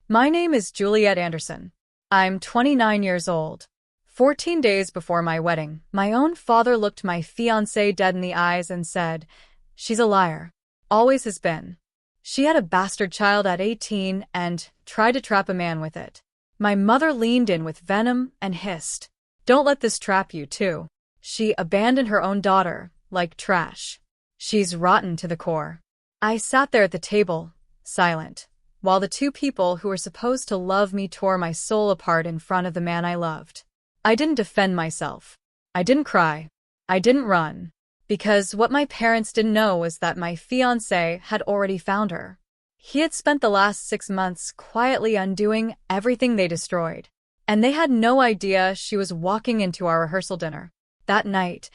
My name is Juliet Anderson. I'm 29 years old. 14 days before my wedding, my own father looked my fiancée dead in the eyes and said, "She's a liar. Always has been. She had a bastard child at 18 and tried to trap a man with it." My mother leaned in with venom and hissed, "Don't let this trap you too. She abandoned her own daughter, like trash. She's rotten to the core." I sat there at the table, silent, while the two people who were supposed to love me tore my soul apart in front of the man I loved. I didn't defend myself. I didn't cry. I didn't run. Because what my parents didn't know was that my fiancé had already found her. He had spent the last 6 months quietly undoing everything they destroyed. And they had no idea she was walking into our rehearsal dinner. That night,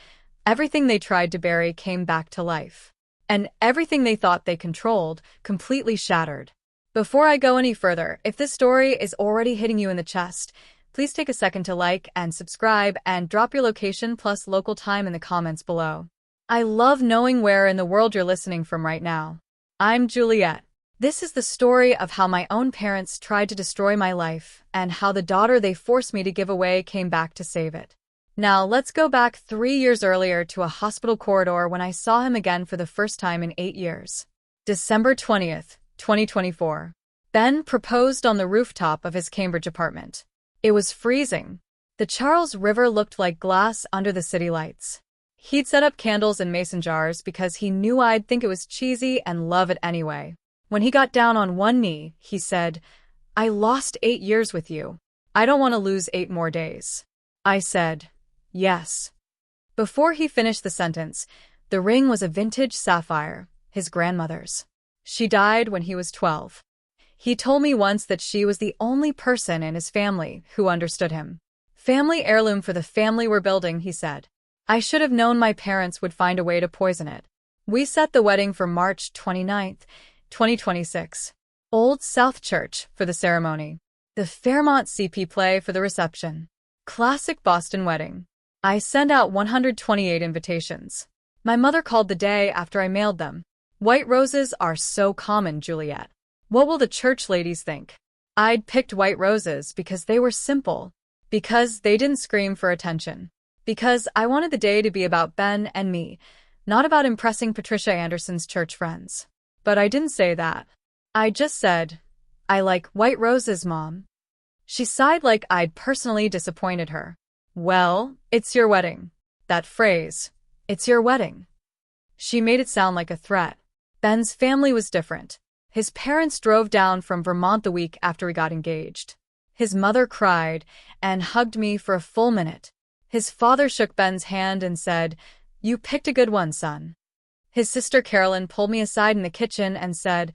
everything they tried to bury came back to life. And everything they thought they controlled completely shattered. Before I go any further, if this story is already hitting you in the chest, please take a second to like and subscribe and drop your location plus local time in the comments below. I love knowing where in the world you're listening from right now. I'm Juliet. This is the story of how my own parents tried to destroy my life and how the daughter they forced me to give away came back to save it. Now, let's go back 3 years earlier to a hospital corridor when I saw him again for the first time in 8 years. December 20th, 2024. Ben proposed on the rooftop of his Cambridge apartment. It was freezing. The Charles River looked like glass under the city lights. He'd set up candles in mason jars because he knew I'd think it was cheesy and love it anyway. When he got down on one knee, he said, "I lost 8 years with you. I don't want to lose 8 more days." I said, "Yes." Before he finished the sentence, the ring was a vintage sapphire, his grandmother's. She died when he was 12. He told me once that she was the only person in his family who understood him. "Family heirloom for the family we're building," he said. I should have known my parents would find a way to poison it. We set the wedding for March 29th, 2026. Old South Church for the ceremony. The Fairmont CP play for the reception. Classic Boston wedding. I sent out 128 invitations. My mother called the day after I mailed them. "White roses are so common, Juliet. What will the church ladies think?" I'd picked white roses because they were simple. Because they didn't scream for attention. Because I wanted the day to be about Ben and me, not about impressing Patricia Anderson's church friends. But I didn't say that. I just said, "I like white roses, Mom." She sighed like I'd personally disappointed her. "Well, it's your wedding." That phrase, "it's your wedding." She made it sound like a threat. Ben's family was different. His parents drove down from Vermont the week after we got engaged. His mother cried and hugged me for a full minute. His father shook Ben's hand and said, "You picked a good one, son." His sister Carolyn pulled me aside in the kitchen and said,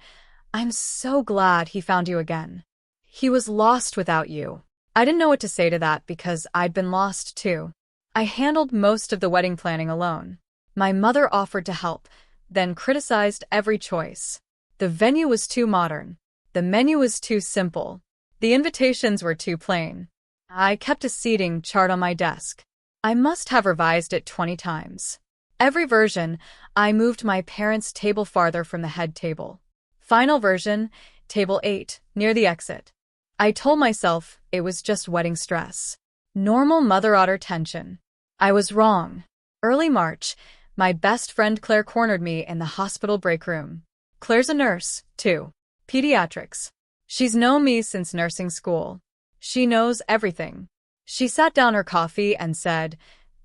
"I'm so glad he found you again. He was lost without you." I didn't know what to say to that because I'd been lost too. I handled most of the wedding planning alone. My mother offered to help, then criticized every choice. The venue was too modern. The menu was too simple. The invitations were too plain. I kept a seating chart on my desk. I must have revised it 20 times. Every version, I moved my parents' table farther from the head table. Final version, table 8, near the exit. I told myself it was just wedding stress. Normal mother otter tension. I was wrong. Early March, my best friend Claire cornered me in the hospital break room. Claire's a nurse, too. Pediatrics. She's known me since nursing school. She knows everything. She sat down her coffee and said,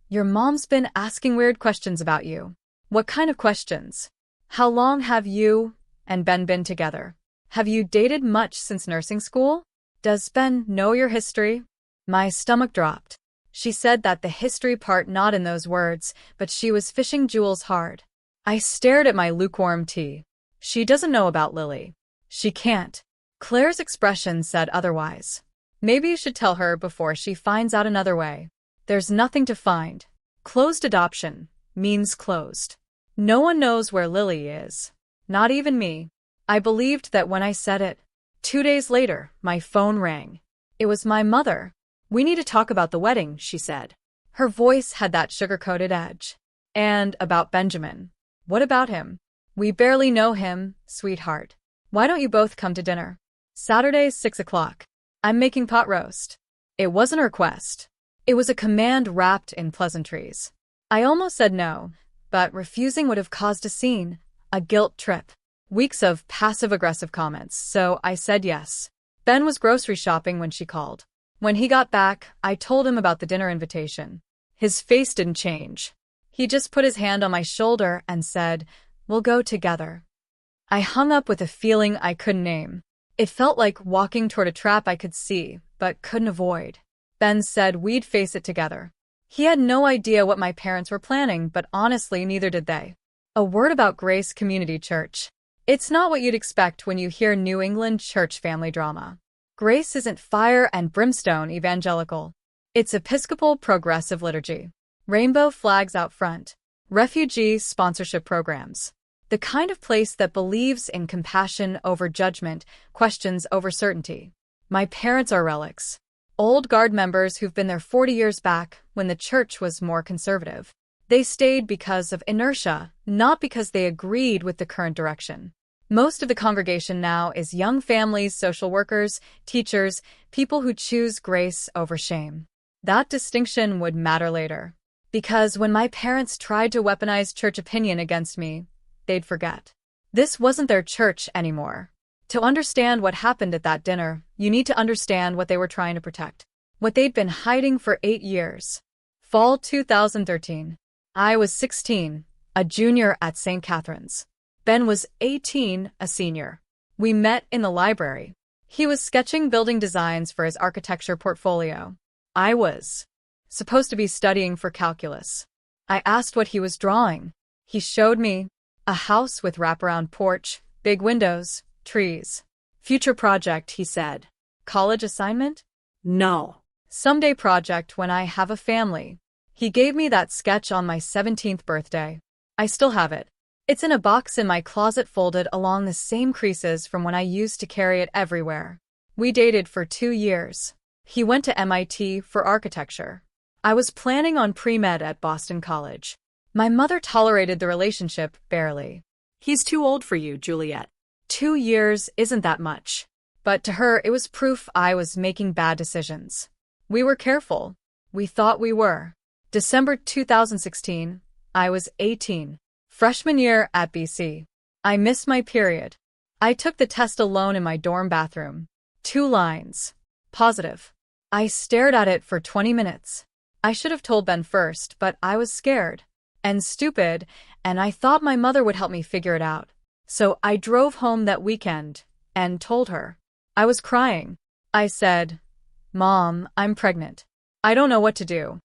"Your mom's been asking weird questions about you." "What kind of questions?" "How long have you and Ben been together? Have you dated much since nursing school? Does Ben know your history?" My stomach dropped. She said that the history part not in those words, but she was fishing jewels hard. I stared at my lukewarm tea. She doesn't know about Lily. She can't. Claire's expression said otherwise. Maybe you should tell her before she finds out another way. There's nothing to find. Closed adoption means closed. No one knows where Lily is. Not even me. I believed that when I said it. 2 days later, my phone rang. It was my mother. "We need to talk about the wedding," she said. Her voice had that sugar-coated edge. "And about Benjamin. What about him?" "We barely know him, sweetheart. Why don't you both come to dinner?" Saturday, 6 o'clock. I'm making pot roast. It wasn't a request. It was a command wrapped in pleasantries. I almost said no, but refusing would have caused a scene, a guilt trip. Weeks of passive-aggressive comments, so I said yes. Ben was grocery shopping when she called. When he got back, I told him about the dinner invitation. His face didn't change. He just put his hand on my shoulder and said, "We'll go together." I hung up with a feeling I couldn't name. It felt like walking toward a trap I could see, but couldn't avoid. Ben said we'd face it together. He had no idea what my parents were planning, but honestly, neither did they. A word about Grace Community Church. It's not what you'd expect when you hear New England church family drama. Grace isn't fire and brimstone evangelical. It's Episcopal progressive liturgy. Rainbow flags out front. Refugee sponsorship programs. The kind of place that believes in compassion over judgment, questions over certainty. My parents are relics. Old guard members who've been there 40 years back when the church was more conservative. They stayed because of inertia, not because they agreed with the current direction. Most of the congregation now is young families, social workers, teachers, people who choose grace over shame. That distinction would matter later. Because when my parents tried to weaponize church opinion against me, they'd forget. This wasn't their church anymore. To understand what happened at that dinner, you need to understand what they were trying to protect. What they'd been hiding for 8 years. Fall 2013. I was 16, a junior at St. Catherine's. Ben was 18, a senior. We met in the library. He was sketching building designs for his architecture portfolio. I was supposed to be studying for calculus. I asked what he was drawing. He showed me a house with wraparound porch, big windows, trees. Future project, he said. College assignment? No. Someday project when I have a family. He gave me that sketch on my 17th birthday. I still have it. It's in a box in my closet folded along the same creases from when I used to carry it everywhere. We dated for 2 years. He went to MIT for architecture. I was planning on pre-med at Boston College. My mother tolerated the relationship barely. He's too old for you, Juliet. 2 years isn't that much. But to her, it was proof I was making bad decisions. We were careful. We thought we were. December 2016, I was 18. Freshman year at BC. I missed my period. I took the test alone in my dorm bathroom. 2 lines. Positive. I stared at it for 20 minutes. I should have told Ben first, but I was scared. And stupid, and I thought my mother would help me figure it out. So I drove home that weekend and told her. I was crying. I said, "Mom, I'm pregnant. I don't know what to do."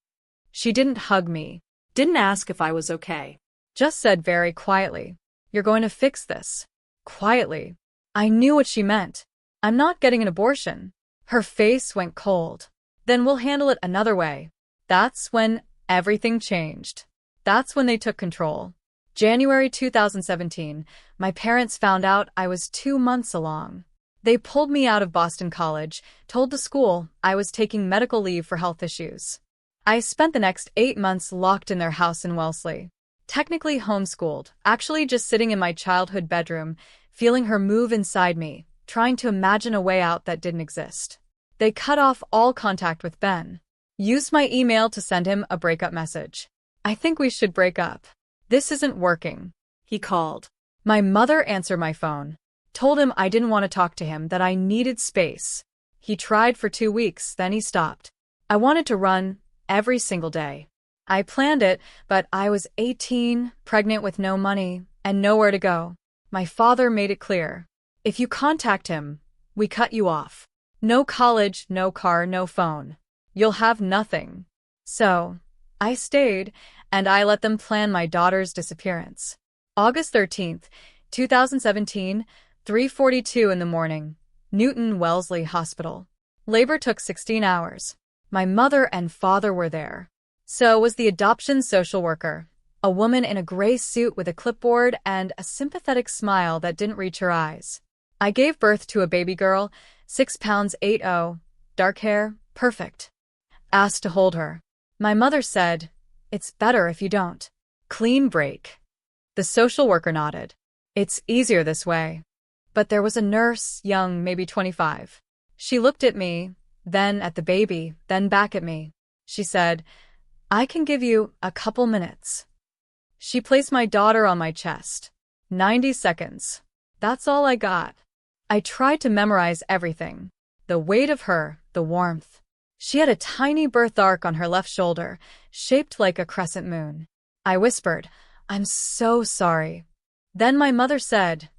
She didn't hug me. Didn't ask if I was okay. Just said very quietly, "You're going to fix this." Quietly. I knew what she meant. I'm not getting an abortion. Her face went cold. Then we'll handle it another way. That's when everything changed. That's when they took control. January 2017, my parents found out I was 2 months along. They pulled me out of Boston College, told the school I was taking medical leave for health issues. I spent the next 8 months locked in their house in Wellesley. Technically homeschooled, actually just sitting in my childhood bedroom, feeling her move inside me, trying to imagine a way out that didn't exist. They cut off all contact with Ben. Used my email to send him a breakup message. "I think we should break up. This isn't working." He called. My mother answered my phone. Told him I didn't want to talk to him, that I needed space. He tried for 2 weeks, then he stopped. I wanted to run every single day. I planned it, but I was 18, pregnant with no money, and nowhere to go. My father made it clear. If you contact him, we cut you off. No college, no car, no phone. You'll have nothing. So, I stayed, and I let them plan my daughter's disappearance. August 13th, 2017, 3:42 in the morning. Newton Wellesley Hospital. Labor took 16 hours. My mother and father were there. So was the adoption social worker, a woman in a gray suit with a clipboard and a sympathetic smile that didn't reach her eyes. I gave birth to a baby girl, 6 pounds 8 dark hair, perfect. Asked to hold her. My mother said, "It's better if you don't." Clean break. The social worker nodded. "It's easier this way." But there was a nurse, young, maybe 25. She looked at me, then at the baby, then back at me. She said, "I can give you a couple minutes." She placed my daughter on my chest. 90 seconds. That's all I got. I tried to memorize everything. The weight of her, the warmth. She had a tiny birthmark on her left shoulder, shaped like a crescent moon. I whispered, "I'm so sorry." Then my mother said,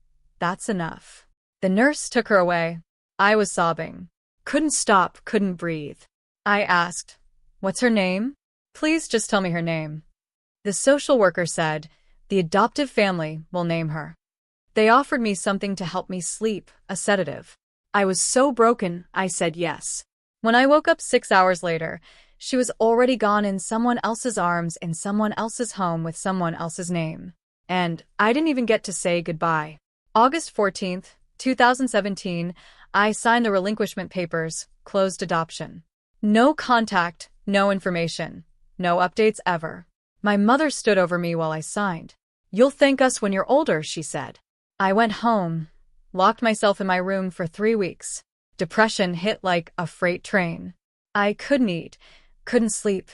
"That's enough." The nurse took her away. I was sobbing. Couldn't stop, couldn't breathe. I asked, "What's her name? Please just tell me her name." The social worker said, "The adoptive family will name her." They offered me something to help me sleep, a sedative. I was so broken, I said yes. When I woke up 6 hours later, she was already gone in someone else's arms in someone else's home with someone else's name. And I didn't even get to say goodbye. August 14th, 2017, I signed the relinquishment papers, closed adoption. No contact, no information, no updates ever. My mother stood over me while I signed. "You'll thank us when you're older," she said. I went home, locked myself in my room for 3 weeks. Depression hit like a freight train. I couldn't eat, couldn't sleep,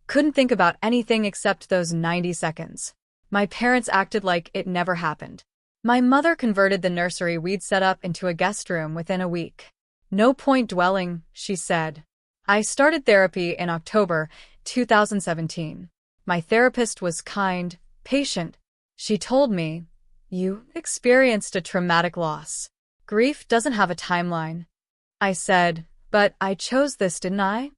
couldn't think about anything except those 90 seconds. My parents acted like it never happened. My mother converted the nursery we'd set up into a guest room within a week. "No point dwelling," she said. I started therapy in October 2017. My therapist was kind, patient. She told me, "You experienced a traumatic loss. Grief doesn't have a timeline." I said, "But I chose this, didn't I?"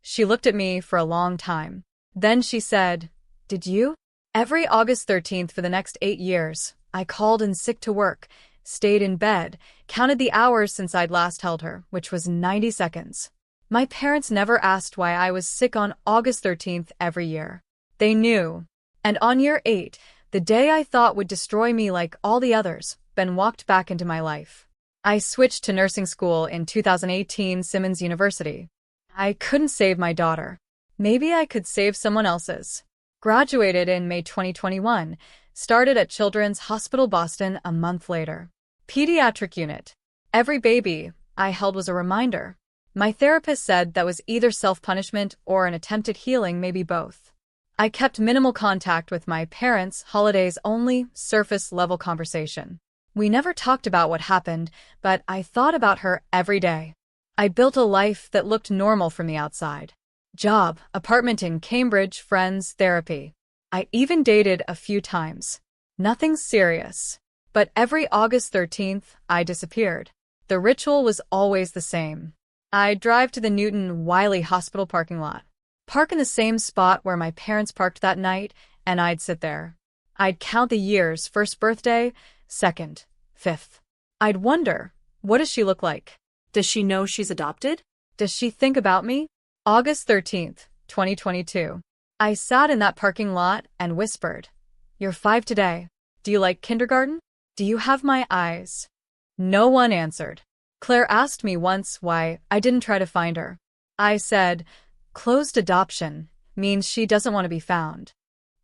She looked at me for a long time. Then she said, "Did you?" Every August 13th for the next 8 years, I called in sick to work, stayed in bed, counted the hours since I'd last held her, which was 90 seconds. My parents never asked why I was sick on August 13th every year. They knew. And on year 8, the day I thought would destroy me like all the others, Ben walked back into my life. I switched to nursing school in 2018, Simmons University. I couldn't save my daughter. Maybe I could save someone else's. Graduated in May 2021, started at Children's Hospital Boston a month later. Pediatric unit. Every baby I held was a reminder. My therapist said that was either self-punishment or an attempt at healing, maybe both. I kept minimal contact with my parents, holidays only, surface-level conversation. We never talked about what happened, but I thought about her every day. I built a life that looked normal from the outside. Job, apartment in Cambridge, friends, therapy. I even dated a few times. Nothing serious. But every August 13th, I disappeared. The ritual was always the same. I'd drive to the Newton Wiley Hospital parking lot, park in the same spot where my parents parked that night, and I'd sit there. I'd count the years, first birthday, second, fifth. I'd wonder, what does she look like? Does she know she's adopted? Does she think about me? August 13th, 2022. I sat in that parking lot and whispered, "You're 5 today. Do you like kindergarten? Do you have my eyes?" No one answered. Claire asked me once why I didn't try to find her. I said, "Closed adoption means she doesn't want to be found."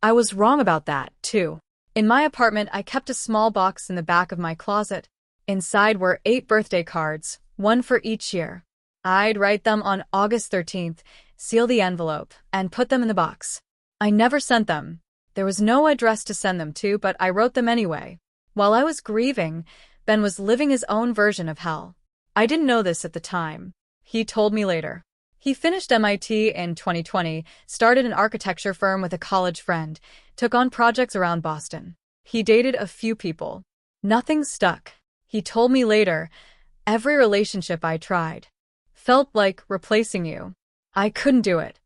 I was wrong about that, too. In my apartment, I kept a small box in the back of my closet. Inside were 8 birthday cards, one for each year. I'd write them on August 13th, seal the envelope, and put them in the box. I never sent them. There was no address to send them to, but I wrote them anyway. While I was grieving, Ben was living his own version of hell. I didn't know this at the time. He told me later. He finished MIT in 2020, started an architecture firm with a college friend, took on projects around Boston. He dated a few people. Nothing stuck. He told me later, "Every relationship I tried felt like replacing you. I couldn't do it."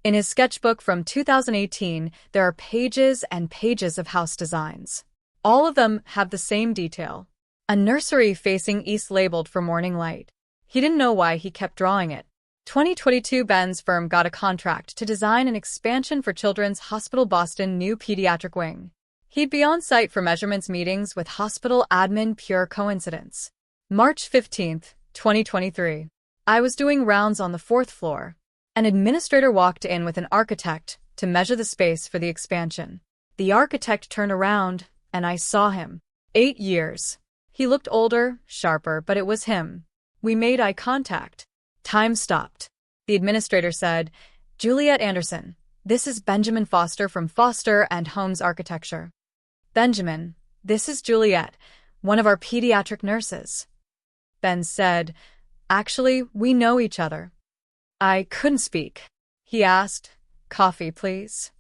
In his sketchbook from 2018, there are pages and pages of house designs. All of them have the same detail. A nursery facing east labeled for morning light. He didn't know why he kept drawing it. 2022, Ben's firm got a contract to design an expansion for Children's Hospital Boston new pediatric wing. He'd be on site for measurements meetings with hospital admin, pure coincidence. March 15th, 2023. I was doing rounds on the 4th floor. An administrator walked in with an architect to measure the space for the expansion. The architect turned around, and I saw him. 8 years. He looked older, sharper, but it was him. We made eye contact. Time stopped. The administrator said, "Juliet Anderson, this is Benjamin Foster from Foster and Holmes Architecture." "Benjamin, this is Juliet, one of our pediatric nurses." Ben said, "Actually, we know each other." I couldn't speak. He asked, "Coffee, please?"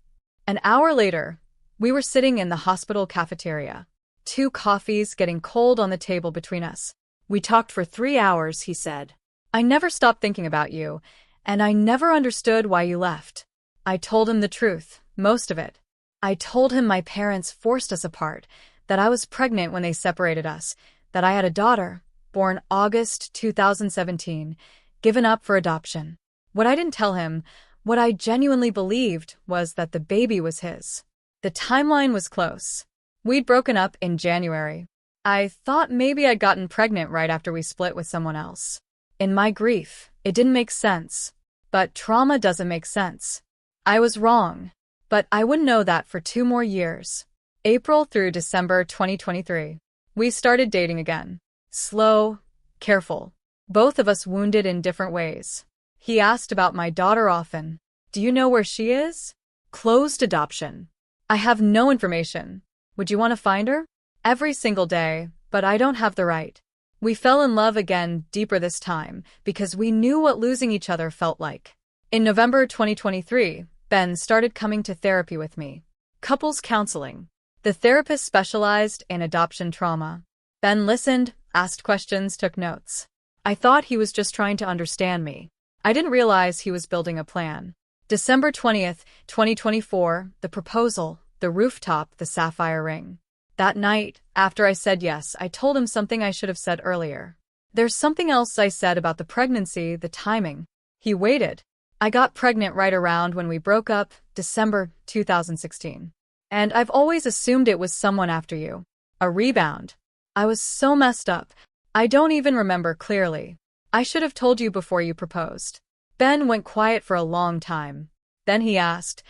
An hour later, we were sitting in the hospital cafeteria. 2 coffees getting cold on the table between us. We talked for 3 hours, he said. "I never stopped thinking about you, and I never understood why you left." I told him the truth, most of it. I told him my parents forced us apart, that I was pregnant when they separated us, that I had a daughter, born August 2017, given up for adoption. What I didn't tell him, what I genuinely believed, was that the baby was his. The timeline was close. We'd broken up in January. I thought maybe I'd gotten pregnant right after we split with someone else. In my grief, it didn't make sense. But trauma doesn't make sense. I was wrong. But I wouldn't know that for 2 more years. April through December 2023. We started dating again. Slow, careful. Both of us wounded in different ways. He asked about my daughter often. "Do you know where she is?" "Closed adoption." "I have no information. Would you want to find her?" "Every single day, but I don't have the right." We fell in love again, deeper this time, because we knew what losing each other felt like. In November 2023, Ben started coming to therapy with me. Couples counseling. The therapist specialized in adoption trauma. Ben listened, asked questions, took notes. I thought he was just trying to understand me. I didn't realize he was building a plan. December 20th, 2024, the proposal, the rooftop, the sapphire ring. That night, after I said yes, I told him something I should have said earlier. There's something else I said about the pregnancy, the timing. He waited. I got pregnant right around when we broke up, December 2016. And I've always assumed it was someone after you. A rebound. I was so messed up. I don't even remember clearly. I should have told you before you proposed. Ben went quiet for a long time. Then he asked,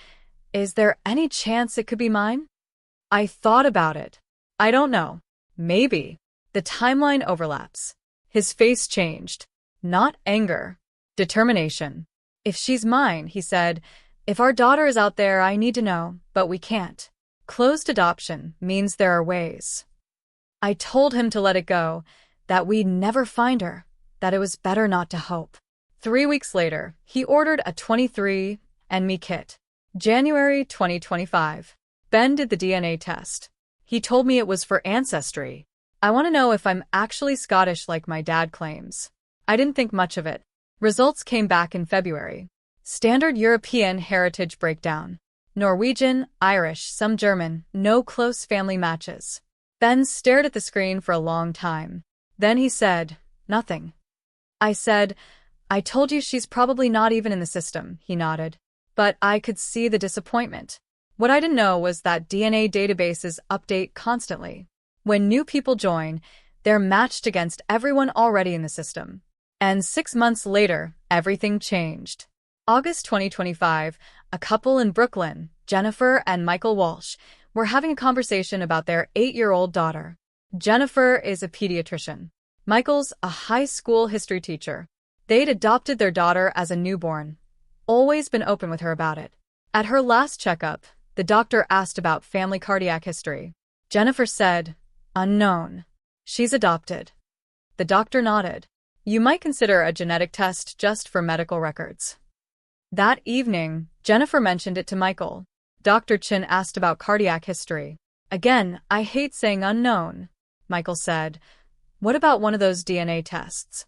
"Is there any chance it could be mine?" I thought about it. I don't know. Maybe. The timeline overlaps. His face changed. Not anger. Determination. "If she's mine," he said, "if our daughter is out there, I need to know, but we can't. Closed adoption means there are ways." I told him to let it go, that we'd never find her, that it was better not to hope. 3 weeks later, he ordered a 23andMe kit. January 2025. Ben did the DNA test. He told me it was for ancestry. I want to know if I'm actually Scottish like my dad claims. I didn't think much of it. Results came back in February. Standard European heritage breakdown. Norwegian, Irish, some German, no close family matches. Ben stared at the screen for a long time. Then he said, "Nothing." I said, "I told you she's probably not even in the system," he nodded. But I could see the disappointment. What I didn't know was that DNA databases update constantly. When new people join, they're matched against everyone already in the system. And 6 months later, everything changed. August 2025, a couple in Brooklyn, Jennifer and Michael Walsh, were having a conversation about their 8-year-old daughter. Jennifer is a pediatrician. Michael's a high school history teacher. They'd adopted their daughter as a newborn. Always been open with her about it. At her last checkup, the doctor asked about family cardiac history. Jennifer said, "Unknown. She's adopted." The doctor nodded. "You might consider a genetic test just for medical records." That evening, Jennifer mentioned it to Michael. Dr. Chin asked about cardiac history. "Again, I hate saying unknown," Michael said. "What about one of those DNA tests?"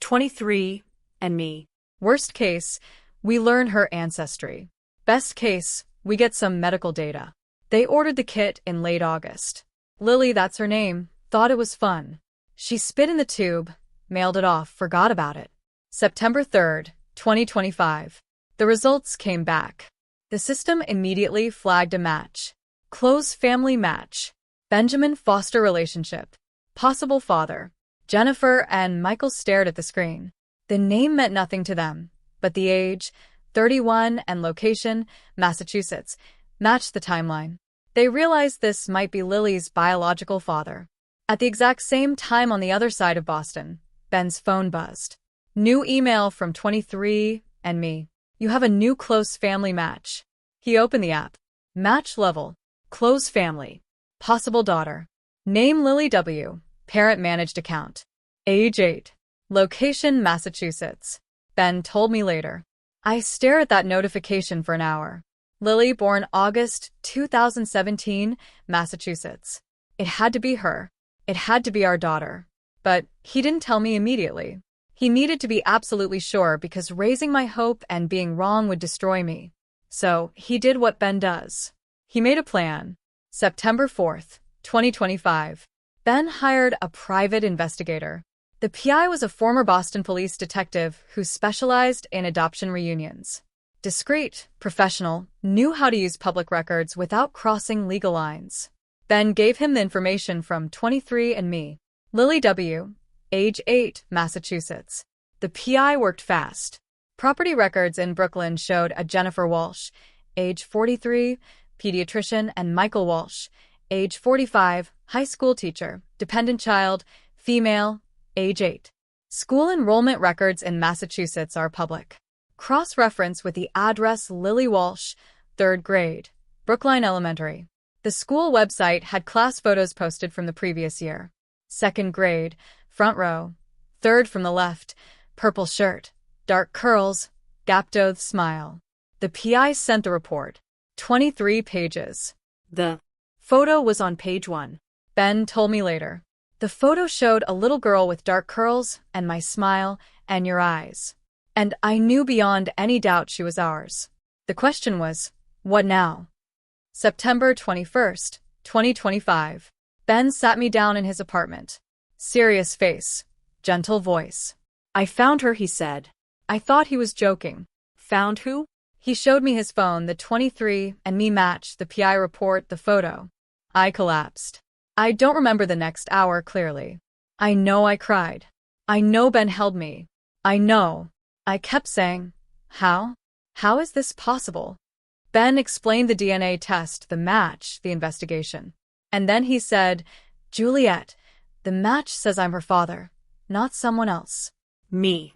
23andMe. Worst case, we learn her ancestry. Best case, we get some medical data. They ordered the kit in late August. Lily, that's her name, thought it was fun. She spit in the tube, mailed it off, forgot about it. September 3rd, 2025. The results came back. The system immediately flagged a match. Close family match. Benjamin Foster relationship. Possible father. Jennifer and Michael stared at the screen. The name meant nothing to them, but the age, 31, and location, Massachusetts, matched the timeline. They realized this might be Lily's biological father. At the exact same time on the other side of Boston, Ben's phone buzzed. New email from 23andMe. You have a new close family match. He opened the app. Match level. Close family. Possible daughter. Name Lily W. Parent managed account. Age 8. Location Massachusetts. Ben told me later. I stare at that notification for an hour. Lily, born August 2017, Massachusetts. It had to be her. It had to be our daughter. But he didn't tell me immediately. He needed to be absolutely sure because raising my hope and being wrong would destroy me. So he did what Ben does. He made a plan. September 4th, 2025. Ben hired a private investigator. The PI was a former Boston police detective who specialized in adoption reunions. Discreet, professional, knew how to use public records without crossing legal lines. Ben gave him the information from 23andMe. Lily W., age 8, Massachusetts. The PI worked fast. Property records in Brooklyn showed a Jennifer Walsh, age 43, pediatrician, and Michael Walsh, age 45, high school teacher, dependent child, female, age 8. School enrollment records in Massachusetts are public. Cross-reference with the address Lily Walsh, 3rd grade, Brookline Elementary. The school website had class photos posted from the previous year. 2nd grade, front row, 3rd from the left, purple shirt, dark curls, gap-toothed smile. The PI sent the report. 23 pages. The photo was on page 1. Ben told me later. The photo showed a little girl with dark curls and my smile and your eyes. And I knew beyond any doubt she was ours. The question was, what now? September 21st, 2025. Ben sat me down in his apartment. Serious face, gentle voice. I found her, he said. I thought he was joking. Found who? He showed me his phone, the 23andMe match, the PI report, the photo. I collapsed. I don't remember the next hour clearly. I know I cried. I know Ben held me. I know. I kept saying, how? How is this possible? Ben explained the DNA test, the match, the investigation. And then he said, Juliet, the match says I'm her father, not someone else. Me.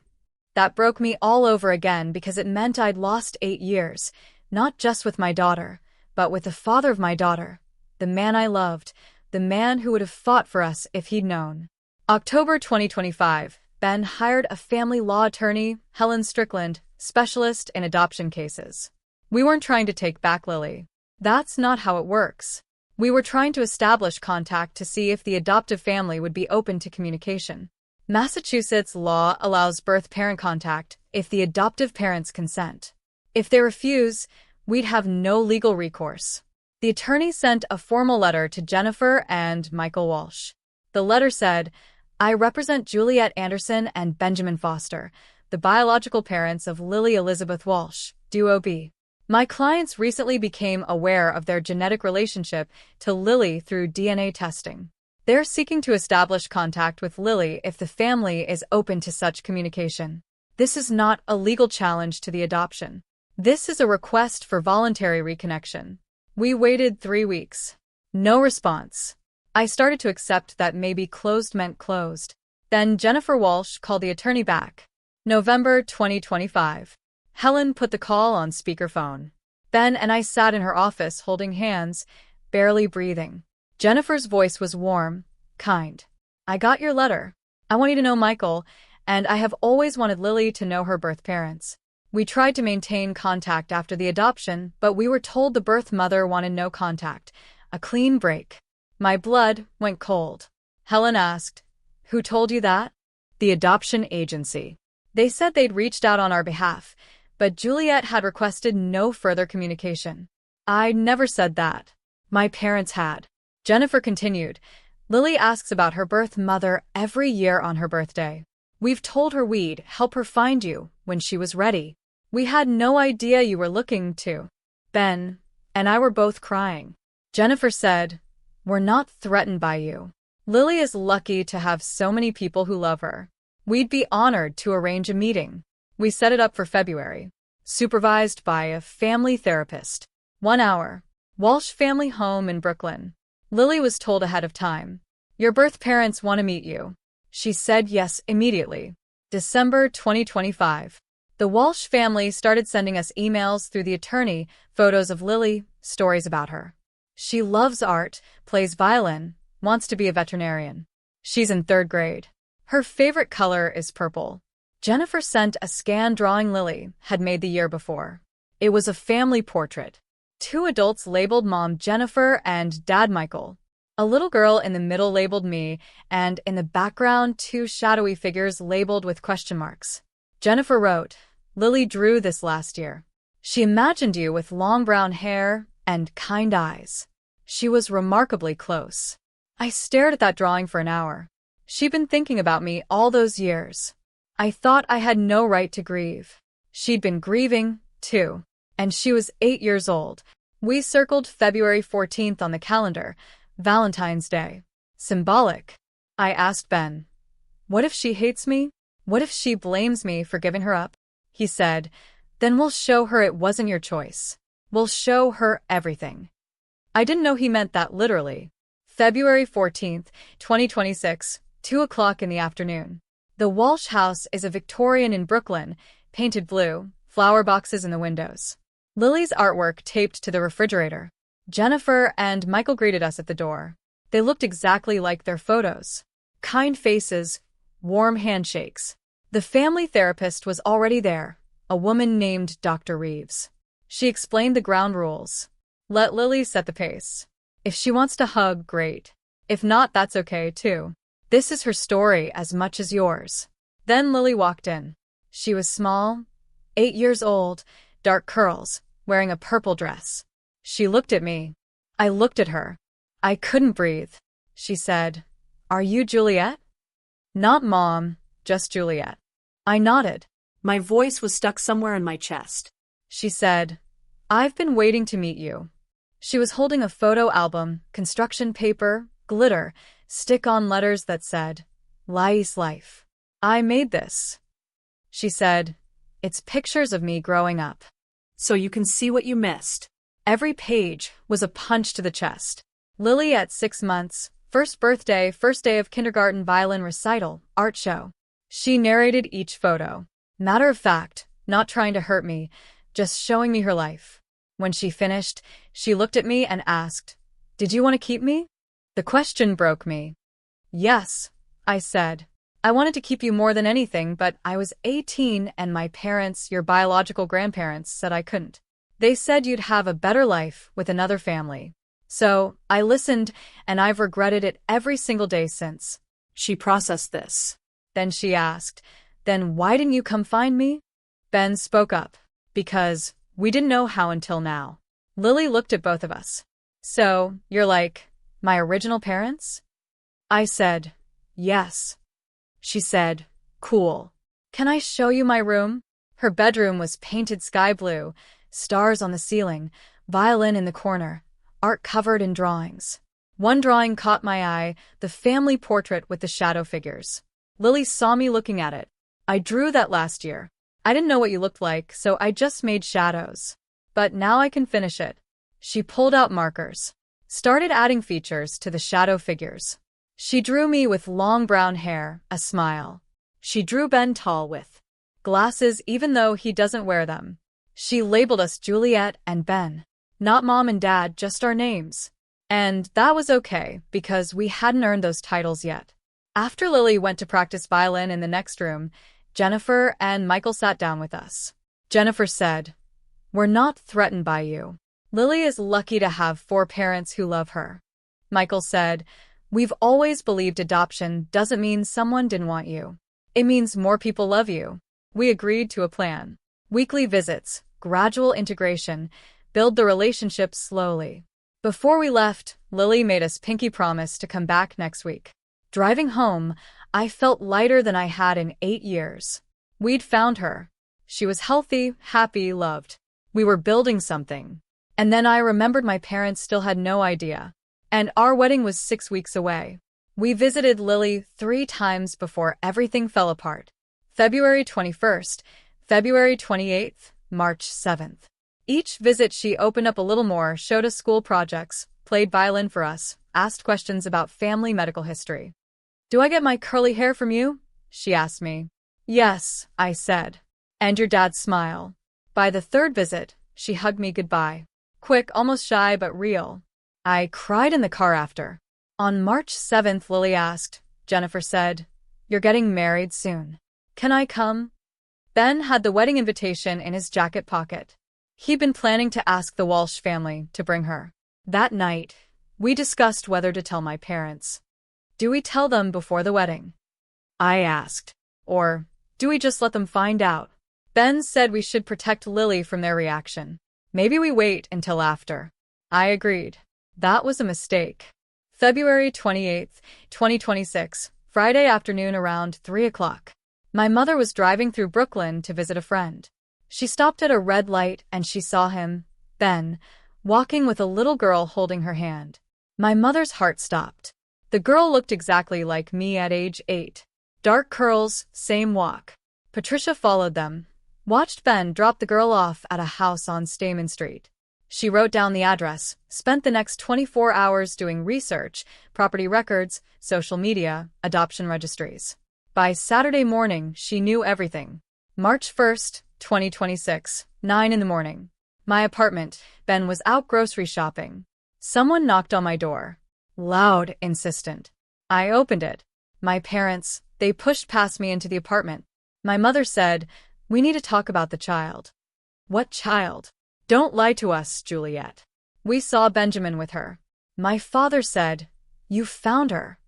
That broke me all over again because it meant I'd lost 8 years, not just with my daughter, but with the father of my daughter, the man I loved, the man who would have fought for us if he'd known. October 2025, Ben hired a family law attorney, Helen Strickland, specialist in adoption cases. We weren't trying to take back Lily. That's not how it works. We were trying to establish contact to see if the adoptive family would be open to communication. Massachusetts law allows birth-parent contact if the adoptive parents consent. If they refuse, we'd have no legal recourse. The attorney sent a formal letter to Jennifer and Michael Walsh. The letter said, I represent Juliet Anderson and Benjamin Foster, the biological parents of Lily Elizabeth Walsh, Duo B. My clients recently became aware of their genetic relationship to Lily through DNA testing. They're seeking to establish contact with Lily if the family is open to such communication. This is not a legal challenge to the adoption. This is a request for voluntary reconnection. We waited 3 weeks. No response. I started to accept that maybe closed meant closed. Then Jennifer Walsh called the attorney back. November 2025. Helen put the call on speakerphone. Ben and I sat in her office holding hands, barely breathing. Jennifer's voice was warm, kind. I got your letter. I want you to know Michael, and I have always wanted Lily to know her birth parents. We tried to maintain contact after the adoption, but we were told the birth mother wanted no contact, a clean break. My blood went cold. Helen asked, Who told you that? The adoption agency. They said they'd reached out on our behalf, but Juliet had requested no further communication. I never said that. My parents had. Jennifer continued, Lily asks about her birth mother every year on her birthday. We've told her we'd help her find you when she was ready. We had no idea you were looking to. Ben and I were both crying. Jennifer said, We're not threatened by you. Lily is lucky to have so many people who love her. We'd be honored to arrange a meeting. We set it up for February. Supervised by a family therapist. 1 hour. Walsh family home in Brooklyn. Lily was told ahead of time. Your birth parents want to meet you. She said yes immediately. December 2025. The Walsh family started sending us emails through the attorney, photos of Lily, stories about her. She loves art, plays violin, wants to be a veterinarian. She's in 3rd grade. Her favorite color is purple. Jennifer sent a scan drawing Lily had made the year before. It was a family portrait. 2 adults labeled Mom Jennifer and Dad Michael. A little girl in the middle labeled me, and in the background 2 shadowy figures labeled with question marks. Jennifer wrote, "Lily drew this last year. She imagined you with long brown hair and kind eyes. She was remarkably close." I stared at that drawing for an hour. She'd been thinking about me all those years. I thought I had no right to grieve. She'd been grieving, too. And she was 8 years old. We circled February 14th on the calendar, Valentine's Day. Symbolic. I asked Ben, "What if she hates me? What if she blames me for giving her up?" He said, "Then we'll show her it wasn't your choice. We'll show her everything." I didn't know he meant that literally. February 14th, 2026, 2 o'clock in the afternoon. The Walsh house is a Victorian in Brooklyn, painted blue, flower boxes in the windows. Lily's artwork taped to the refrigerator. Jennifer and Michael greeted us at the door. They looked exactly like their photos. Kind faces, warm handshakes. The family therapist was already there, a woman named Dr. Reeves. She explained the ground rules. Let Lily set the pace. If she wants to hug, great. If not, that's okay, too. This is her story as much as yours. Then Lily walked in. She was small, 8 years old, dark curls, wearing a purple dress. She looked at me. I looked at her. I couldn't breathe. She said, "Are you Juliet?" "Not Mom, just Juliet." I nodded. My voice was stuck somewhere in my chest. She said, "I've been waiting to meet you." She was holding a photo album, construction paper, glitter, stick-on letters that said, "Lai's Life." "I made this." She said, "It's pictures of me growing up." So you can see what you missed. Every page was a punch to the chest. Lily at 6 months, first birthday, first day of kindergarten, violin recital, art show. She narrated each photo. Matter of fact, not trying to hurt me, just showing me her life. When she finished, she looked at me and asked, "Did you want to keep me?" The question broke me. "Yes," I said. "I wanted to keep you more than anything, but I was 18 and my parents, your biological grandparents, said I couldn't. They said you'd have a better life with another family. So, I listened, and I've regretted it every single day since." She processed this. Then she asked, "Then why didn't you come find me?" Ben spoke up. "Because we didn't know how until now." Lily looked at both of us. "So, you're like, my original parents?" I said, "Yes." She said, "Cool. Can I show you my room?" Her bedroom was painted sky blue, stars on the ceiling, violin in the corner, art covered in drawings. One drawing caught my eye, the family portrait with the shadow figures. Lily saw me looking at it. "I drew that last year. I didn't know what you looked like, so I just made shadows. But now I can finish it." She pulled out markers, started adding features to the shadow figures. She drew me with long brown hair, a smile. She drew Ben tall with glasses even though he doesn't wear them. She labeled us Juliet and Ben. Not Mom and Dad, just our names. And that was okay, because we hadn't earned those titles yet. After Lily went to practice violin in the next room, Jennifer and Michael sat down with us. Jennifer said, "We're not threatened by you. Lily is lucky to have 4 parents who love her." Michael said, "We've always believed adoption doesn't mean someone didn't want you. It means more people love you." We agreed to a plan. Weekly visits, gradual integration, build the relationship slowly. Before we left, Lily made us pinky promise to come back next week. Driving home, I felt lighter than I had in 8 years. We'd found her. She was healthy, happy, loved. We were building something. And then I remembered my parents still had no idea. And our wedding was 6 weeks away. We visited Lily 3 times before everything fell apart. February 21st, February 28th, March 7th. Each visit she opened up a little more, showed us school projects, played violin for us, asked questions about family medical history. "Do I get my curly hair from you?" she asked me. "Yes," I said. "And your dad's smile." By the third visit, she hugged me goodbye. Quick, almost shy, but real. I cried in the car after. On March 7th, Lily asked. Jennifer said, "You're getting married soon. Can I come?" Ben had the wedding invitation in his jacket pocket. He'd been planning to ask the Walsh family to bring her. That night, we discussed whether to tell my parents. "Do we tell them before the wedding?" I asked. "Or do we just let them find out?" Ben said we should protect Lily from their reaction. "Maybe we wait until after." I agreed. That was a mistake. February 28th, 2026, Friday afternoon around 3 o'clock. My mother was driving through Brooklyn to visit a friend. She stopped at a red light and she saw him, Ben, walking with a little girl holding her hand. My mother's heart stopped. The girl looked exactly like me at age 8. Dark curls, same walk. Patricia followed them, watched Ben drop the girl off at a house on Stamen Street. She wrote down the address, spent the next 24 hours doing research, property records, social media, adoption registries. By Saturday morning, she knew everything. March 1st, 2026, 9 in the morning. My apartment. Ben was out grocery shopping. Someone knocked on my door. Loud, insistent. I opened it. My parents, they pushed past me into the apartment. My mother said, "We need to talk about the child." "What child?" "Don't lie to us, Juliet. We saw Benjamin with her." My father said, "You found her."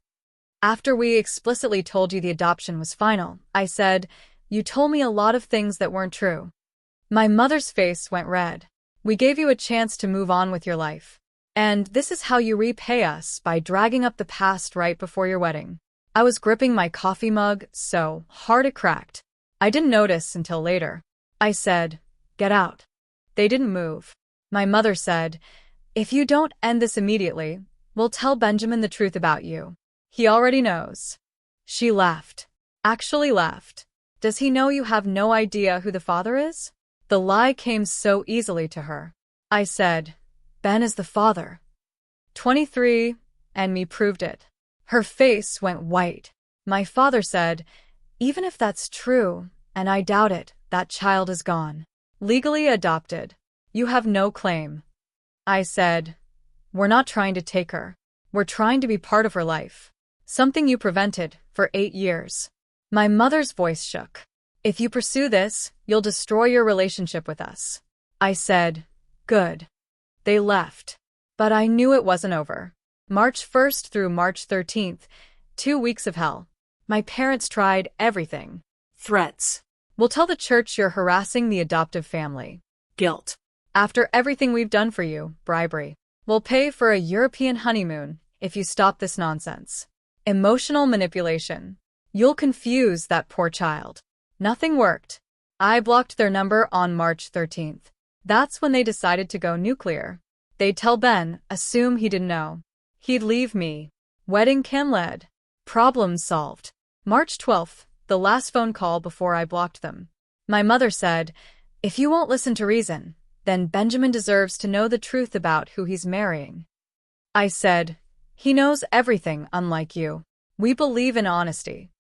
"After we explicitly told you the adoption was final," I said, "you told me a lot of things that weren't true." My mother's face went red. "We gave you a chance to move on with your life. And this is how you repay us, by dragging up the past right before your wedding." I was gripping my coffee mug so hard it cracked. I didn't notice until later. I said, "Get out." They didn't move. My mother said, "If you don't end this immediately, we'll tell Benjamin the truth about you. He already knows." She laughed. Actually laughed. "Does he know you have no idea who the father is?" The lie came so easily to her. I said, "Ben is the father." 23andMe proved it. Her face went white. My father said, "Even if that's true, and I doubt it, that child is gone. Legally adopted. You have no claim." I said, "We're not trying to take her. We're trying to be part of her life. Something you prevented for 8 years. My mother's voice shook. "If you pursue this, you'll destroy your relationship with us." I said, "Good." They left. But I knew it wasn't over. March 1st through March 13th, 2 weeks of hell. My parents tried everything. Threats. "We'll tell the church you're harassing the adoptive family." Guilt. "After everything we've done for you," bribery. "We'll pay for a European honeymoon if you stop this nonsense." Emotional manipulation. "You'll confuse that poor child." Nothing worked. I blocked their number on March 13th. That's when they decided to go nuclear. They'd tell Ben, assume he didn't know. He'd leave me. Wedding canceled. Problem solved. March 12th, the last phone call before I blocked them. My mother said, "If you won't listen to reason, then Benjamin deserves to know the truth about who he's marrying." I said, "He knows everything, unlike you. We believe in honesty."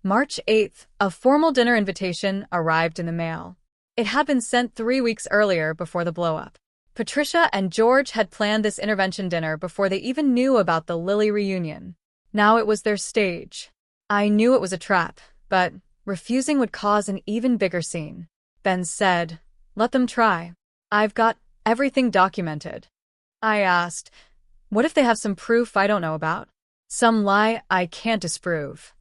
March 8th, a formal dinner invitation arrived in the mail. It had been sent 3 weeks earlier before the blow-up. Patricia and George had planned this intervention dinner before they even knew about the Lily reunion. Now it was their stage. I knew it was a trap, but refusing would cause an even bigger scene. Ben said, "Let them try. I've got everything documented." I asked, "What if they have some proof I don't know about? Some lie I can't disprove?"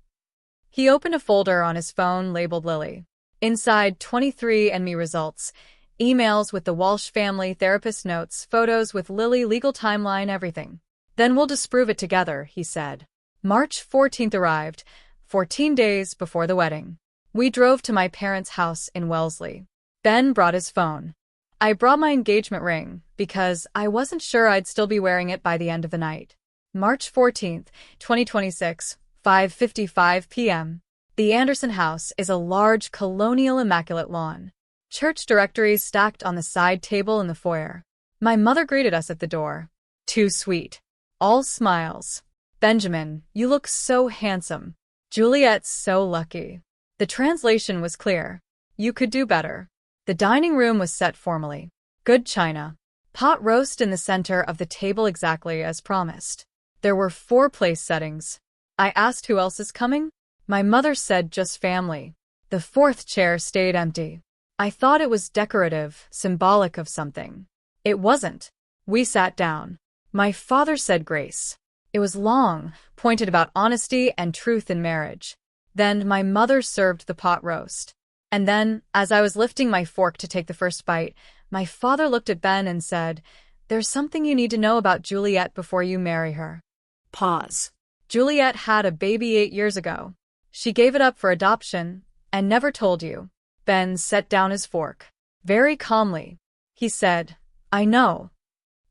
He opened a folder on his phone labeled Lily. Inside, 23andMe results, emails with the Walsh family, therapist notes, photos with Lily, legal timeline, everything. "Then we'll disprove it together," he said. March 14th arrived, 14 days before the wedding. We drove to my parents' house in Wellesley. Ben brought his phone. I brought my engagement ring, because I wasn't sure I'd still be wearing it by the end of the night. March 14th, 2026, 5:55 p.m. The Anderson house is a large, colonial, immaculate lawn. Church directories stacked on the side table in the foyer. My mother greeted us at the door. "Too sweet." All smiles. Benjamin, you look so handsome. Juliet, so lucky. The translation was clear. You could do better. The dining room was set formally. Good china. Pot roast in the center of the table exactly as promised. There were 4 place settings. I asked who else is coming. My mother said just family. The 4th chair stayed empty. I thought it was decorative, symbolic of something. It wasn't. We sat down. My father said grace. It was long, pointed about honesty and truth in marriage. Then my mother served the pot roast. And then, as I was lifting my fork to take the first bite, my father looked at Ben and said, "There's something you need to know about Juliet before you marry her." Pause. Juliet had a baby 8 years ago. She gave it up for adoption and never told you. Ben set down his fork. Very calmly. He said, "I know."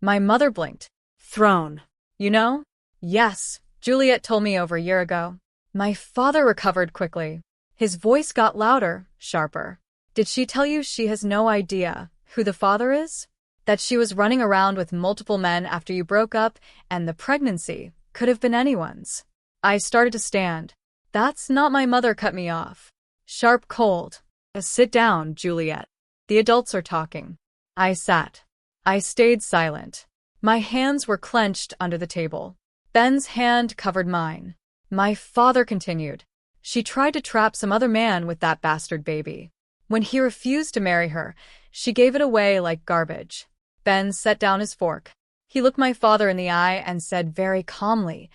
My mother blinked. Throne. You know? Yes, Juliet told me over a year ago. My father recovered quickly. His voice got louder, sharper. Did she tell you she has no idea who the father is? That she was running around with multiple men after you broke up and the pregnancy could have been anyone's? I started to stand. That's not my mother cut me off. Sharp, cold. Sit down, Juliet. The adults are talking. I sat. I stayed silent. My hands were clenched under the table. Ben's hand covered mine. My father continued. She tried to trap some other man with that bastard baby. When he refused to marry her, she gave it away like garbage. Ben set down his fork. He looked my father in the eye and said very calmly,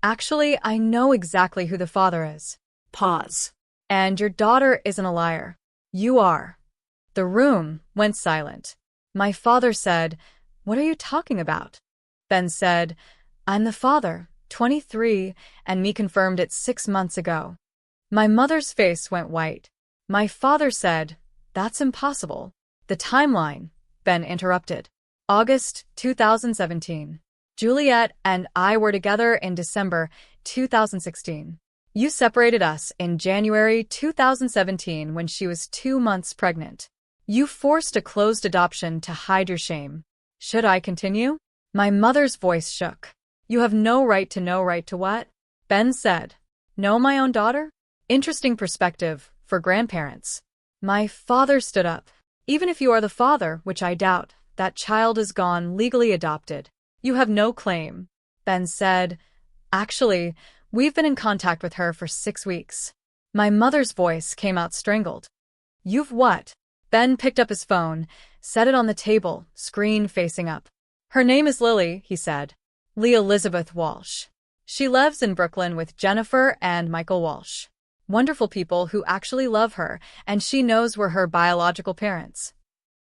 "Actually, I know exactly who the father is." Pause. "And your daughter isn't a liar. You are." The room went silent. My father said, "What are you talking about?" Ben said, "I'm the father, 23, and me confirmed it 6 months ago." My mother's face went white. My father said, "That's impossible." "The timeline," Ben interrupted. August 2017. Juliet and I were together in December 2016. You separated us in January 2017 when she was 2 months pregnant. You forced a closed adoption to hide your shame. Should I continue? My mother's voice shook. "You have no right to know right to what?" Ben said. "Know my own daughter?" Interesting perspective for grandparents. My father stood up. "Even if you are the father, which I doubt, that child is gone legally adopted. You have no claim." Ben said, "Actually, we've been in contact with her for 6 weeks." My mother's voice came out strangled. "You've what?" Ben picked up his phone, set it on the table, screen facing up. "Her name is Lily," he said. "Lee Elizabeth Walsh. She lives in Brooklyn with Jennifer and Michael Walsh. Wonderful people who actually love her, and she knows we're her biological parents."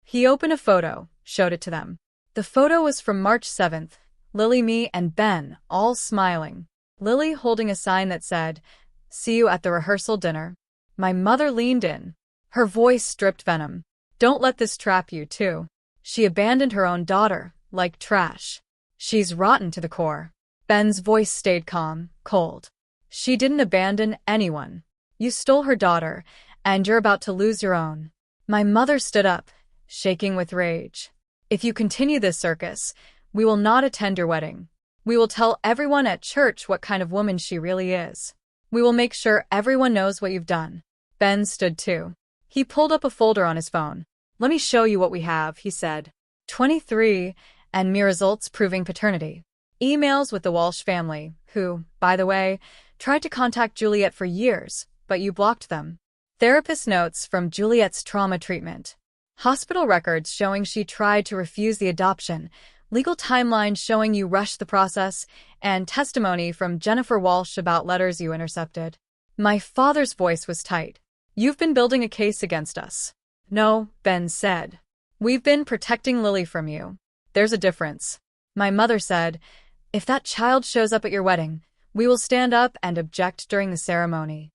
He opened a photo, showed it to them. The photo was from March 7th, Lily, me, and Ben, all smiling. Lily holding a sign that said, "See you at the rehearsal dinner." My mother leaned in. Her voice stripped venom. "Don't let this trap you, too. She abandoned her own daughter, like trash. She's rotten to the core." Ben's voice stayed calm, cold. "She didn't abandon anyone. You stole her daughter, and you're about to lose your own." My mother stood up, shaking with rage. "If you continue this circus, we will not attend your wedding. We will tell everyone at church what kind of woman she really is. We will make sure everyone knows what you've done." Ben stood too. He pulled up a folder on his phone. "Let me show you what we have," he said. 23, and me results proving paternity. Emails with the Walsh family, who, by the way, tried to contact Juliet for years, but you blocked them. Therapist notes from Juliet's trauma treatment. Hospital records showing she tried to refuse the adoption. Legal timeline showing you rushed the process, and testimony from Jennifer Walsh about letters you intercepted. My father's voice was tight. "You've been building a case against us." "No," Ben said. "We've been protecting Lily from you. There's a difference." My mother said, "If that child shows up at your wedding, we will stand up and object during the ceremony."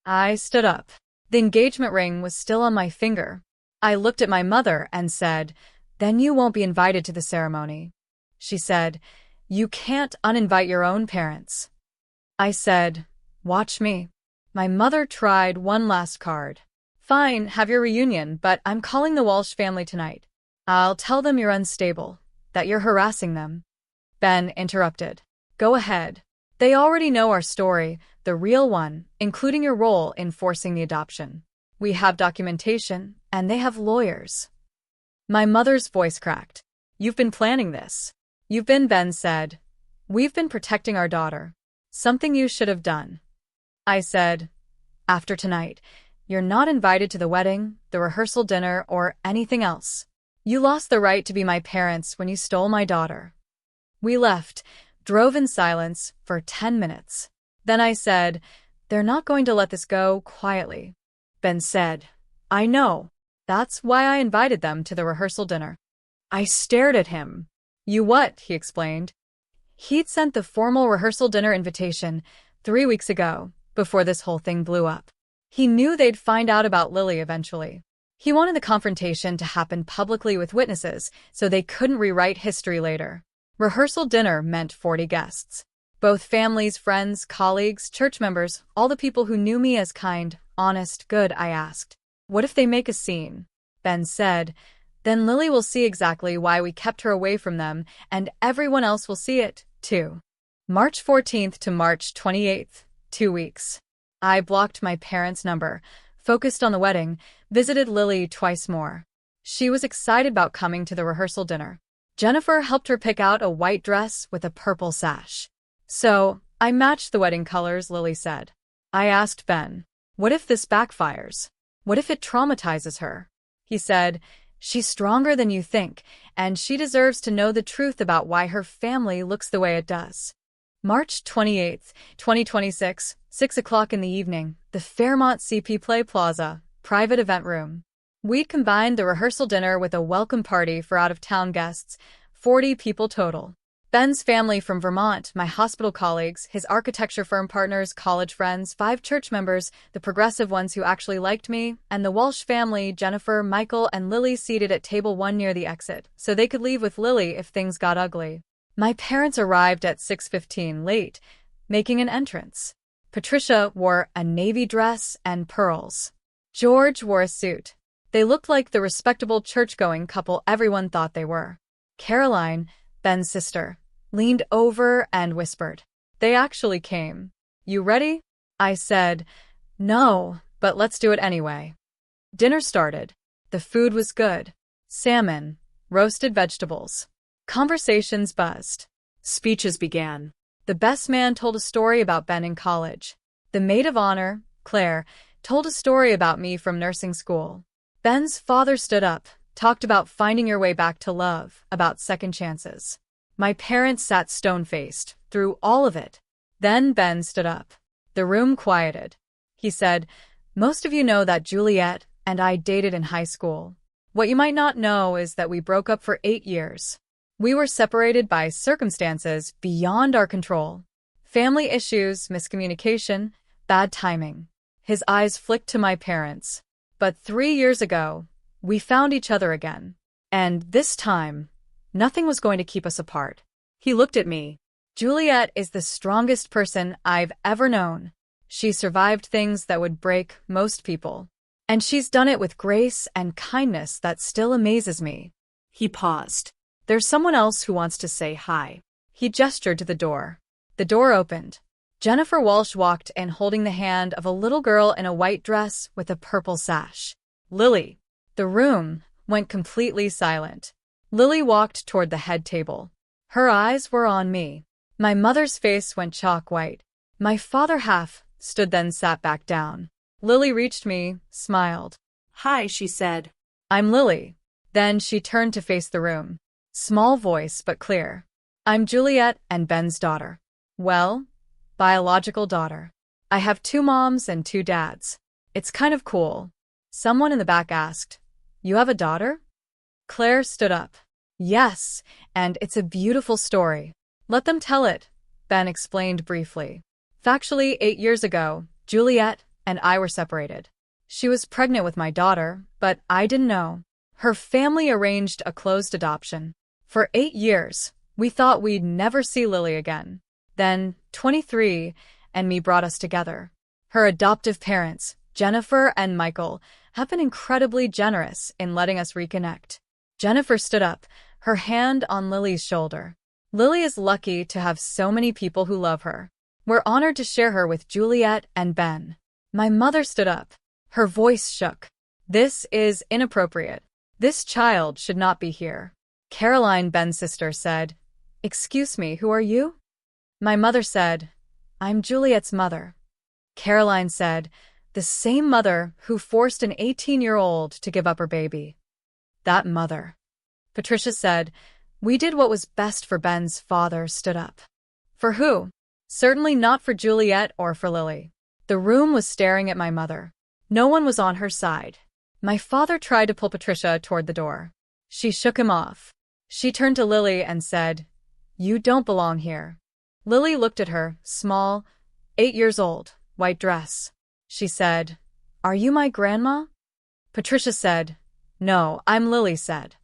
I stood up. The engagement ring was still on my finger. I looked at my mother and said, "Then you won't be invited to the ceremony." She said, "You can't uninvite your own parents." I said, "Watch me." My mother tried one last card. "Fine, have your reunion, but I'm calling the Walsh family tonight. I'll tell them you're unstable, that you're harassing them." Ben interrupted. Go ahead. They already know our story, the real one, including your role in forcing the adoption. We have documentation, and they have lawyers. My mother's voice cracked. You've been planning this. You've been, Ben said. We've been protecting our daughter. Something you should have done. I said, after tonight, you're not invited to the wedding, the rehearsal dinner, or anything else. You lost the right to be my parents when you stole my daughter. We left, drove in silence for 10 minutes. Then I said, they're not going to let this go quietly. Ben said, I know. That's why I invited them to the rehearsal dinner. I stared at him. You what? He explained. He'd sent the formal rehearsal dinner invitation 3 weeks ago, before this whole thing blew up. He knew they'd find out about Lily eventually. He wanted the confrontation to happen publicly with witnesses, so they couldn't rewrite history later. Rehearsal dinner meant 40 guests. Both families, friends, colleagues, church members, all the people who knew me as kind, honest, good. I asked, what if they make a scene? Ben said, then Lily will see exactly why we kept her away from them, and everyone else will see it, too. March 14th to March 28th, 2 weeks. I blocked my parents' number, focused on the wedding, visited Lily twice more. She was excited about coming to the rehearsal dinner. Jennifer helped her pick out a white dress with a purple sash. So, I matched the wedding colors, Lily said. I asked Ben, what if this backfires? What if it traumatizes her? He said, she's stronger than you think, and she deserves to know the truth about why her family looks the way it does. March 28th, 2026, 6 o'clock in the evening, the Fairmont CP Play Plaza, private event room. We'd combined the rehearsal dinner with a welcome party for out-of-town guests, 40 people total. Ben's family from Vermont, my hospital colleagues, his architecture firm partners, college friends, 5 church members, the progressive ones who actually liked me, and the Walsh family, Jennifer, Michael, and Lily seated at table 1 near the exit, so they could leave with Lily if things got ugly. My parents arrived at 6:15 late, making an entrance. Patricia wore a navy dress and pearls. George wore a suit. They looked like the respectable church-going couple everyone thought they were. Caroline, Ben's sister, leaned over and whispered, they actually came. You ready? I said, no, but let's do it anyway. Dinner started. The food was good. Salmon, roasted vegetables. Conversations buzzed. Speeches began. The best man told a story about Ben in college. The maid of honor, Claire, told a story about me from nursing school. Ben's father stood up, talked about finding your way back to love, about second chances. My parents sat stone-faced, through all of it. Then Ben stood up. The room quieted. He said, most of you know that Juliet and I dated in high school. What you might not know is that we broke up for 8 years. We were separated by circumstances beyond our control. Family issues, miscommunication, bad timing. His eyes flicked to my parents. But 3 years ago, we found each other again. And this time, nothing was going to keep us apart. He looked at me. Juliet is the strongest person I've ever known. She survived things that would break most people. And she's done it with grace and kindness that still amazes me. He paused. There's someone else who wants to say hi. He gestured to the door. The door opened. Jennifer Walsh walked in holding the hand of a little girl in a white dress with a purple sash. Lily. The room went completely silent. Lily walked toward the head table. Her eyes were on me. My mother's face went chalk white. My father half stood then sat back down. Lily reached me, smiled. Hi, she said. I'm Lily. Then she turned to face the room. Small voice but clear. I'm Juliet and Ben's daughter. Well, biological daughter. I have 2 moms and 2 dads. It's kind of cool. Someone in the back asked, you have a daughter? Claire stood up. Yes, and it's a beautiful story. Let them tell it, Ben explained briefly. Factually, 8 years ago, Juliet and I were separated. She was pregnant with my daughter, but I didn't know. Her family arranged a closed adoption. For 8 years, we thought we'd never see Lily again. Then, 23 and me brought us together. Her adoptive parents, Jennifer and Michael, have been incredibly generous in letting us reconnect. Jennifer stood up, her hand on Lily's shoulder. Lily is lucky to have so many people who love her. We're honored to share her with Juliet and Ben. My mother stood up. Her voice shook. This is inappropriate. This child should not be here. Caroline, Ben's sister, said, "Excuse me, who are you?" My mother said, "I'm Juliet's mother." Caroline said, "The same mother who forced an 18-year-old to give up her baby." That mother. Patricia said, "We did what was best for Ben's father," stood up. For who? Certainly not for Juliet or for Lily. The room was staring at my mother. No one was on her side. My father tried to pull Patricia toward the door. She shook him off. She turned to Lily and said, "You don't belong here." Lily looked at her, small, 8 years old, white dress. She said, "Are you my grandma?" Patricia said, "No, I'm Lily," said.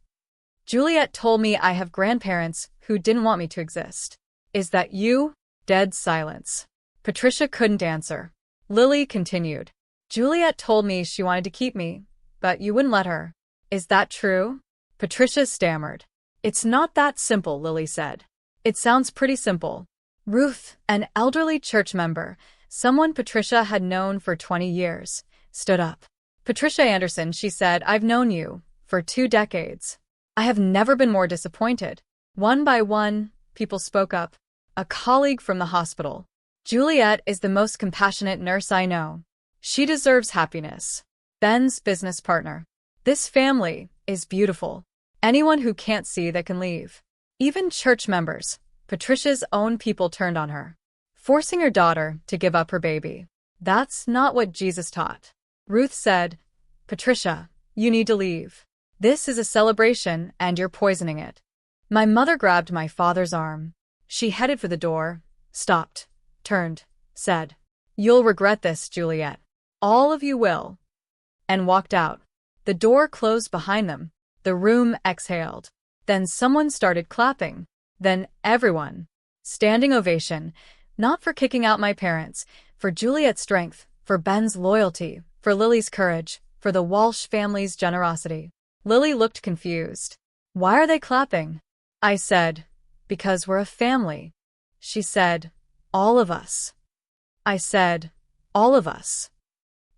"Juliet told me I have grandparents who didn't want me to exist." "Is that you?" Dead silence. Patricia couldn't answer. Lily continued, "Juliet told me she wanted to keep me, but you wouldn't let her. Is that true?" Patricia stammered. "It's not that simple," Lily said. "It sounds pretty simple." Ruth, an elderly church member, someone Patricia had known for 20 years, stood up. "Patricia Anderson," she said, "I've known you for 2 decades. I have never been more disappointed." One by one, people spoke up. A colleague from the hospital. "Juliet is the most compassionate nurse I know. She deserves happiness." Ben's business partner. "This family is beautiful. Anyone who can't see that can leave." Even church members. Patricia's own people turned on her. Forcing her daughter to give up her baby. That's not what Jesus taught. Ruth said, "Patricia, you need to leave. This is a celebration and you're poisoning it." My mother grabbed my father's arm. She headed for the door, stopped, turned, said, "You'll regret this, Juliet. All of you will." And walked out. The door closed behind them. The room exhaled. Then someone started clapping. Then everyone. Standing ovation, not for kicking out my parents, for Juliet's strength, for Ben's loyalty, for Lily's courage, for the Walsh family's generosity. Lily looked confused. "Why are they clapping?" I said, "Because we're a family." She said, "All of us." I said, "All of us."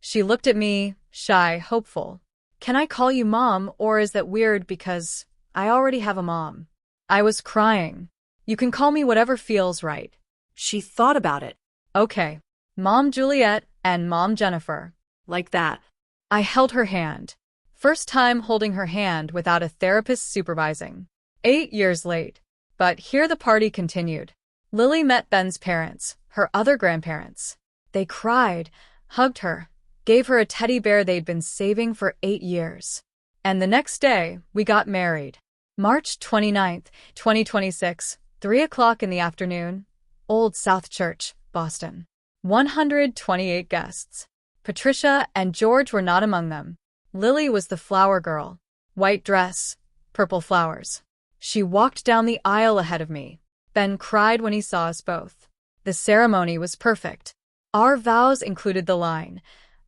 She looked at me, shy, hopeful. "Can I call you Mom, or is that weird because I already have a mom?" I was crying. "You can call me whatever feels right." She thought about it. "Okay. Mom Juliet and Mom Jennifer." Like that. I held her hand. First time holding her hand without a therapist supervising. 8 years late. But here the party continued. Lily met Ben's parents, her other grandparents. They cried, hugged her, gave her a teddy bear they'd been saving for 8 years. And the next day, we got married. March 29th, 2026, 3 o'clock in the afternoon. Old South Church, Boston. 128 guests. Patricia and George were not among them. Lily was the flower girl. White dress, purple flowers. She walked down the aisle ahead of me. Ben cried when he saw us both. The ceremony was perfect. Our vows included the line,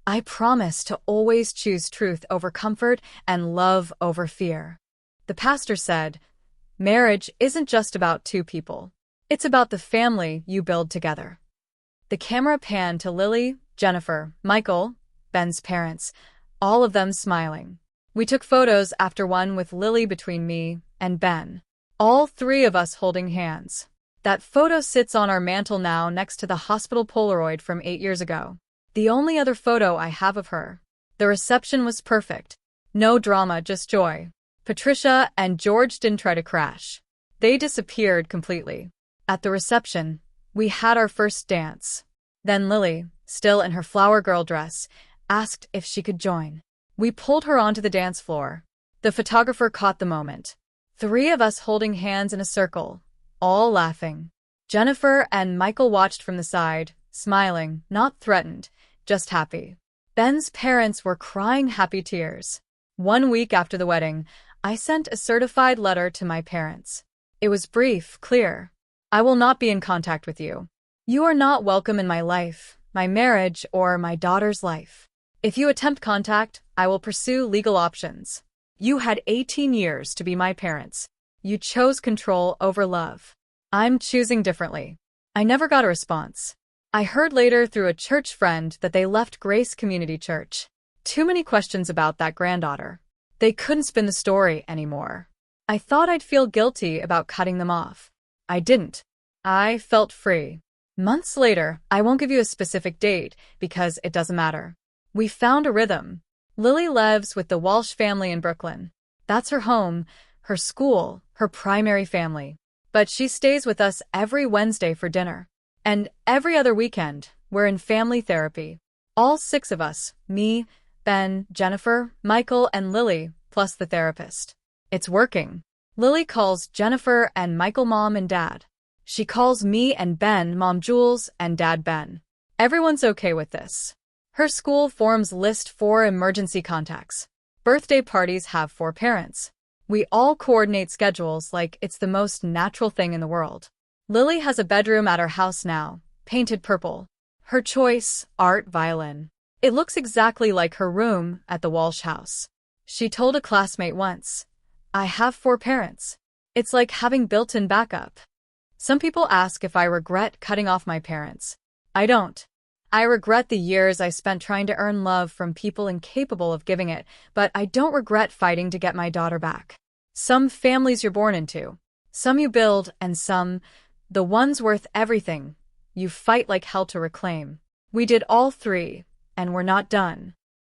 "I promise to always choose truth over comfort and love over fear." The pastor said, "Marriage isn't just about 2 people. It's about the family you build together." The camera panned to Lily, Jennifer, Michael, Ben's parents, all of them smiling. We took photos after one with Lily between me and Ben. All 3 of us holding hands. That photo sits on our mantle now next to the hospital Polaroid from 8 years ago. The only other photo I have of her. The reception was perfect. No drama, just joy. Patricia and George didn't try to crash. They disappeared completely. At the reception, we had our first dance. Then Lily, still in her flower girl dress, asked if she could join. We pulled her onto the dance floor. The photographer caught the moment. 3 of us holding hands in a circle, all laughing. Jennifer and Michael watched from the side, smiling, not threatened, just happy. Ben's parents were crying happy tears. 1 week after the wedding, I sent a certified letter to my parents. It was brief, clear. "I will not be in contact with you. You are not welcome in my life, my marriage, or my daughter's life. If you attempt contact, I will pursue legal options. You had 18 years to be my parents. You chose control over love. I'm choosing differently. I never got a response. I heard later through a church friend that they left Grace Community Church. Too many questions about that granddaughter. They couldn't spin the story anymore. I thought I'd feel guilty about cutting them off. I didn't. I felt free. Months later, I won't give you a specific date because it doesn't matter. We found a rhythm. Lily lives with the Walsh family in Brooklyn. That's her home, her school, her primary family. But she stays with us every Wednesday for dinner. And every other weekend, we're in family therapy. All 6 of us, me, Ben, Jennifer, Michael, and Lily, plus the therapist. It's working. Lily calls Jennifer and Michael Mom and Dad. She calls me and Ben Mom Jules and Dad Ben. Everyone's okay with this. Her school forms list 4 emergency contacts. Birthday parties have 4 parents. We all coordinate schedules like it's the most natural thing in the world. Lily has a bedroom at her house now, painted purple. Her choice, art violin. It looks exactly like her room at the Walsh house. She told a classmate once, "I have 4 parents. It's like having built-in backup." Some people ask if I regret cutting off my parents. I don't. I regret the years I spent trying to earn love from people incapable of giving it, but I don't regret fighting to get my daughter back. Some families you're born into. Some you build, and some, the ones worth everything, you fight like hell to reclaim. We did all 3, and we're not done.